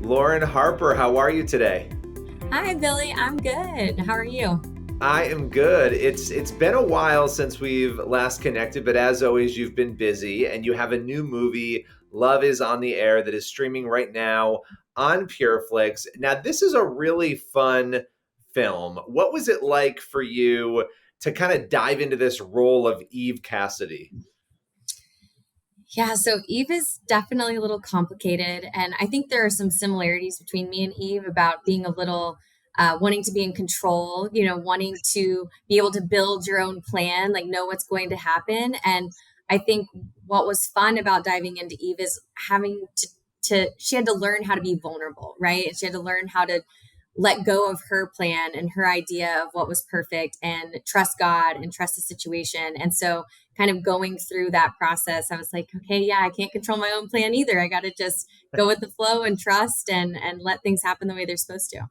Lauren Harper, how are you today? Hi, Billy. I'm good. How are you? I am good. It's been a while since we've last connected, but as always, you've been busy and you have a new movie, Love is on the Air, that is streaming right now on Pure Flix. Now, this is a really fun film. What was it like for you to kind of dive into this role of Eve Cassidy? Yeah, so Eve is definitely a little complicated. And I think there are some similarities between me and Eve about being a little wanting to be in control, wanting to be able to build your own plan, like know what's going to happen. And I think what was fun about diving into Eve is having she had to learn how to be vulnerable, right? She had to learn how to let go of her plan and her idea of what was perfect and trust God and trust the situation. And so kind of going through that process, I was like, okay, yeah, I can't control my own plan either. I got to just go with the flow and trust and let things happen the way they're supposed to.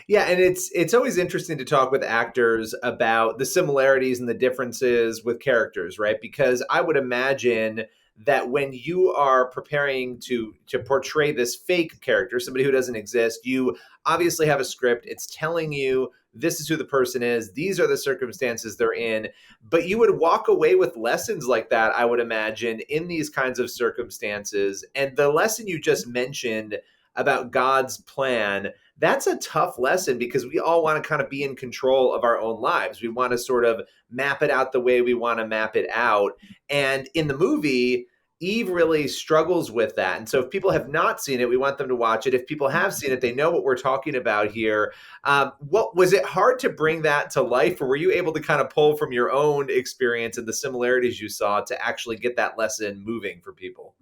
Yeah, and it's always interesting to talk with actors about the similarities and the differences with characters, right? Because I would imagine that when you are preparing to portray this fake character, somebody who doesn't exist, you obviously have a script. It's telling you this is who the person is, these are the circumstances they're in, but you would walk away with lessons like that, I would imagine, in these kinds of circumstances. And the lesson you just mentioned about God's plan, that's a tough lesson because we all want to kind of be in control of our own lives. We want to sort of map it out the way we want to map it out. And in the movie, Eve really struggles with that. And so if people have not seen it, we want them to watch it. If people have seen it, they know what we're talking about here. What was it hard to bring that to life, or were you able to kind of pull from your own experience and the similarities you saw to actually get that lesson moving for people?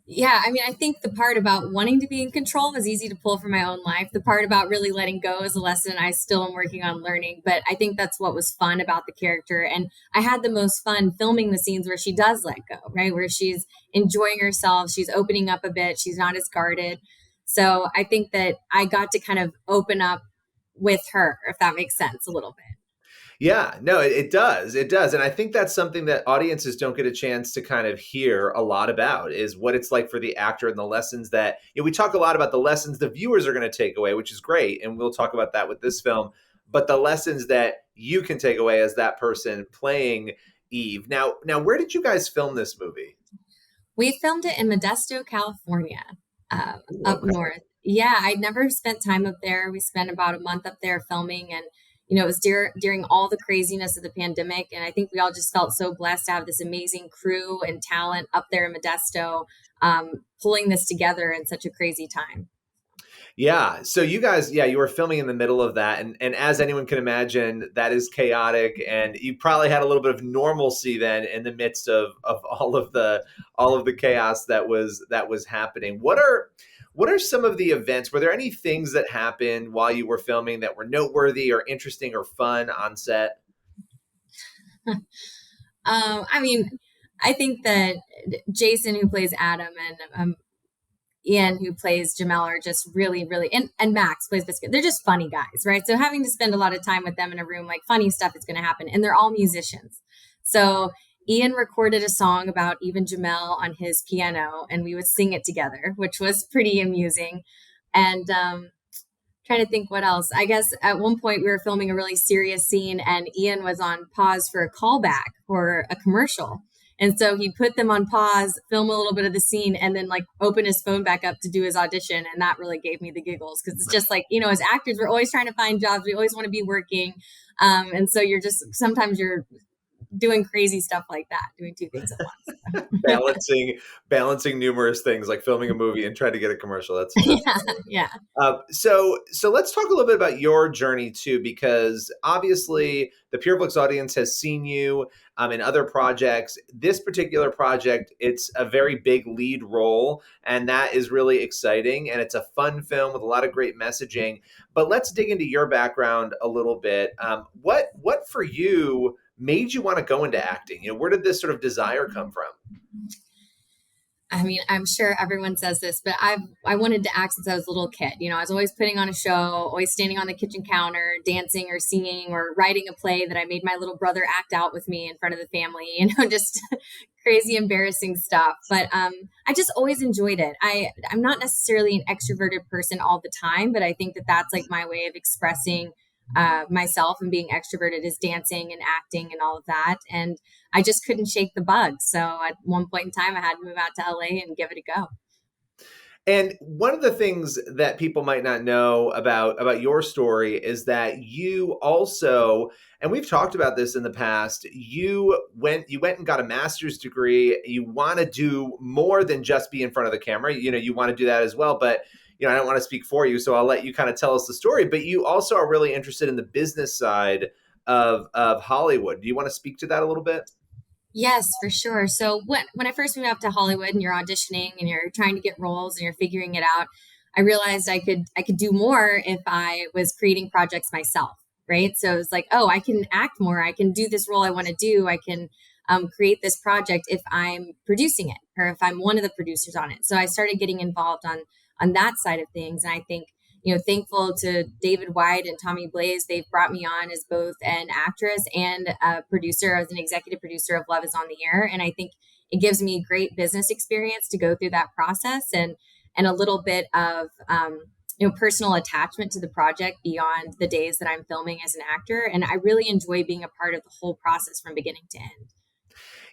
Yeah, I mean, I think the part about wanting to be in control was easy to pull from my own life. The part about really letting go is a lesson I still am working on learning. But I think that's what was fun about the character. And I had the most fun filming the scenes where she does let go, right? Where she's enjoying herself, she's opening up a bit, she's not as guarded. So I think that I got to kind of open up with her, if that makes sense, a little bit. Yeah, no, it does. It does. And I think that's something that audiences don't get a chance to kind of hear a lot about is what it's like for the actor and the lessons that, we talk a lot about the lessons the viewers are going to take away, which is great. And we'll talk about that with this film. But the lessons that you can take away as that person playing Eve. Now, where did you guys film this movie? We filmed it in Modesto, California, Ooh, up okay. north. Yeah, I'd never spent time up there. We spent about a month up there filming, and it was during all the craziness of the pandemic, and I think we all just felt so blessed to have this amazing crew and talent up there in Modesto, pulling this together in such a crazy time. Yeah. So you guys, yeah, you were filming in the middle of that. And as anyone can imagine, that is chaotic. And you probably had a little bit of normalcy then in the midst of all of the chaos that was happening. What are some of the events? Were there any things that happened while you were filming that were noteworthy or interesting or fun on set? I mean, I think that Jason, who plays Adam, and Ian, who plays Jamel, are just really, really, and Max plays Biscuit. They're just funny guys, right? So having to spend a lot of time with them in a room, like funny stuff is going to happen. And they're all musicians. So Ian recorded a song about even Jamel on his piano, and we would sing it together, which was pretty amusing. And trying to think what else. I guess at one point we were filming a really serious scene, and Ian was on pause for a callback for a commercial. And so he put them on pause, film a little bit of the scene, and then like open his phone back up to do his audition. And that really gave me the giggles because it's just like, as actors, we're always trying to find jobs. We always want to be working. And so sometimes you're doing crazy stuff like that, doing two things at once. Balancing numerous things like filming a movie and trying to get a commercial. That's Yeah. Yeah. so let's talk a little bit about your journey too, because obviously the Pure Flix audience has seen you in other projects. This particular project, it's a very big lead role, and that is really exciting. And it's a fun film with a lot of great messaging. But let's dig into your background a little bit. What for you made you want to go into acting? Where did this sort of desire come from? I mean, I'm sure everyone says this, but I wanted to act since I was a little kid. I was always putting on a show, always standing on the kitchen counter, dancing or singing or writing a play that I made my little brother act out with me in front of the family, just crazy, embarrassing stuff. But I just always enjoyed it. I'm not necessarily an extroverted person all the time, but I think that that's like my way of expressing myself, and being extroverted is dancing and acting and all of that. And I just couldn't shake the bug. So at one point in time, I had to move out to LA and give it a go. And one of the things that people might not know about your story is that you also, and we've talked about this in the past, you went and got a master's degree. You want to do more than just be in front of the camera. You want to do that as well, but I don't want to speak for you, so I'll let you kind of tell us the story, but you also are really interested in the business side of Hollywood. Do you want to speak to that a little bit? Yes, for sure. So when I first moved up to Hollywood and you're auditioning and you're trying to get roles and you're figuring it out, I realized I could do more if I was creating projects myself, right? So it's like, oh, I can act more. I can do this role I want to do. I can create this project if I'm producing it or if I'm one of the producers on it. So I started getting involved on that side of things, and I think thankful to David White and Tommy Blaze. They've brought me on as both an actress and a producer, as an executive producer of Love is on the Air. And I think it gives me great business experience to go through that process, and a little bit of, personal attachment to the project beyond the days that I'm filming as an actor. And I really enjoy being a part of the whole process from beginning to end.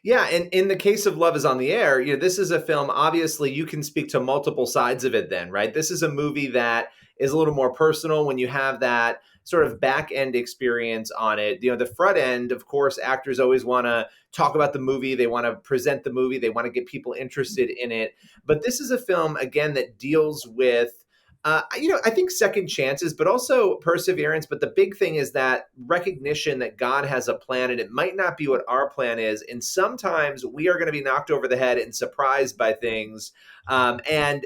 Yeah, and in the case of Love is on the Air, this is a film, obviously you can speak to multiple sides of it then, right? This is a movie that is a little more personal when you have that sort of back end experience on it. The front end, of course, actors always want to talk about the movie, they want to present the movie, they want to get people interested in it. But this is a film, again, that deals with I think second chances, but also perseverance. But the big thing is that recognition that God has a plan, and it might not be what our plan is. And sometimes we are going to be knocked over the head and surprised by things. And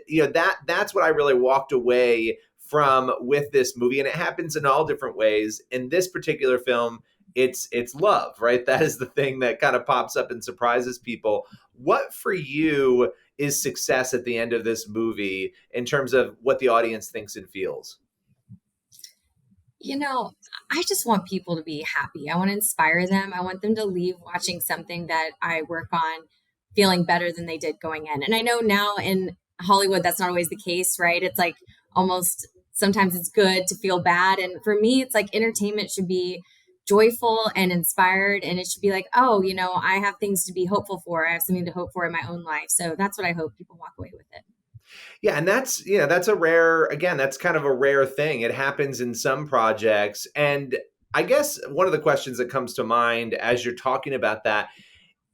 that's what I really walked away from with this movie. And it happens in all different ways. In this particular film, it's love, right? That is the thing that kind of pops up and surprises people. What for you is success at the end of this movie in terms of what the audience thinks and feels? You know, I just want people to be happy. I want to inspire them. I want them to leave watching something that I work on feeling better than they did going in. And I know now in Hollywood, that's not always the case, right? It's like almost sometimes it's good to feel bad. And for me, it's like entertainment should be joyful and inspired. And it should be like, oh, I have things to be hopeful for. I have something to hope for in my own life. So that's what I hope people walk away with it. Yeah, and that's a rare, again, that's kind of a rare thing. It happens in some projects. And I guess one of the questions that comes to mind as you're talking about that,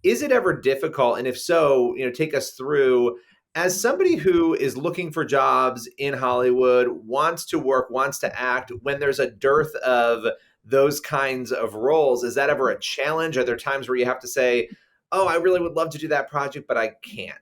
is it ever difficult? And if so, take us through, as somebody who is looking for jobs in Hollywood, wants to work, wants to act, when there's a dearth of those kinds of roles, is that ever a challenge? Are there times where you have to say, oh, I really would love to do that project, but I can't?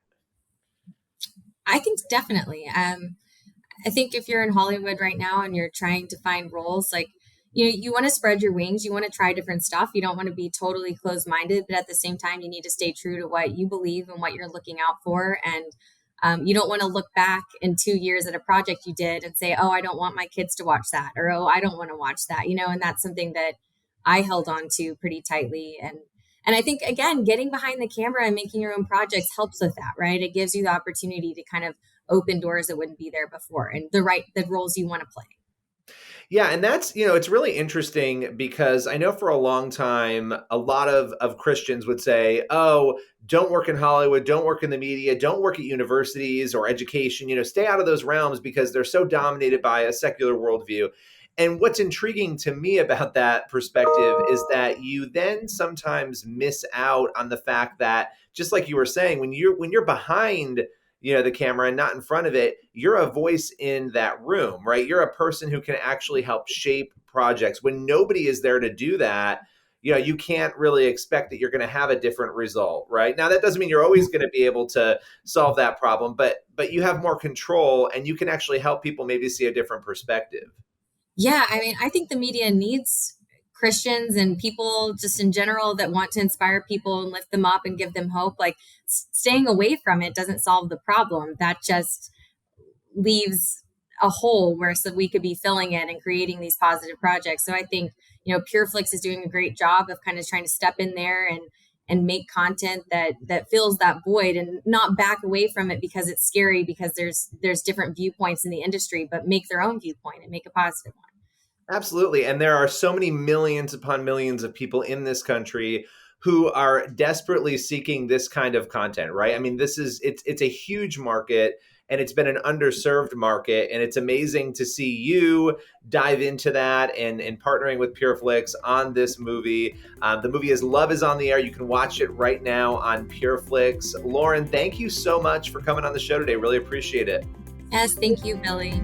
I think definitely. I think if you're in Hollywood right now and you're trying to find roles, like you want to spread your wings, you want to try different stuff. You don't want to be totally closed-minded, but at the same time, you need to stay true to what you believe and what you're looking out for. And you don't want to look back in 2 years at a project you did and say, "Oh, I don't want my kids to watch that," or "Oh, I don't want to watch that." And that's something that I held on to pretty tightly. And I think, again, getting behind the camera and making your own projects helps with that, right? It gives you the opportunity to kind of open doors that wouldn't be there before, and the roles you want to play. Yeah, and that's, it's really interesting because I know for a long time, a lot of Christians would say, oh, don't work in Hollywood, don't work in the media, don't work at universities or education, stay out of those realms because they're so dominated by a secular worldview. And what's intriguing to me about that perspective is that you then sometimes miss out on the fact that, just like you were saying, when you're behind the camera and not in front of it, you're a voice in that room, right? You're a person who can actually help shape projects. When nobody is there to do that, you can't really expect that you're going to have a different result, right? Now, that doesn't mean you're always going to be able to solve that problem, but you have more control and you can actually help people maybe see a different perspective. Yeah, I mean, I think the media needs Christians and people just in general that want to inspire people and lift them up and give them hope. Like staying away from it doesn't solve the problem. That just leaves a hole where so we could be filling it and creating these positive projects. So I think, Pure Flix is doing a great job of kind of trying to step in there and make content that fills that void, and not back away from it because it's scary, because there's different viewpoints in the industry, but make their own viewpoint and make a positive one. Absolutely. And there are so many millions upon millions of people in this country who are desperately seeking this kind of content, right? I mean, it's a huge market, and it's been an underserved market, and it's amazing to see you dive into that and partnering with Pure Flix on this movie. The movie is Love is on the Air. You can watch it right now on Pure Flix. Lauren, thank you so much for coming on the show today. Really appreciate it. Yes, thank you, Billy.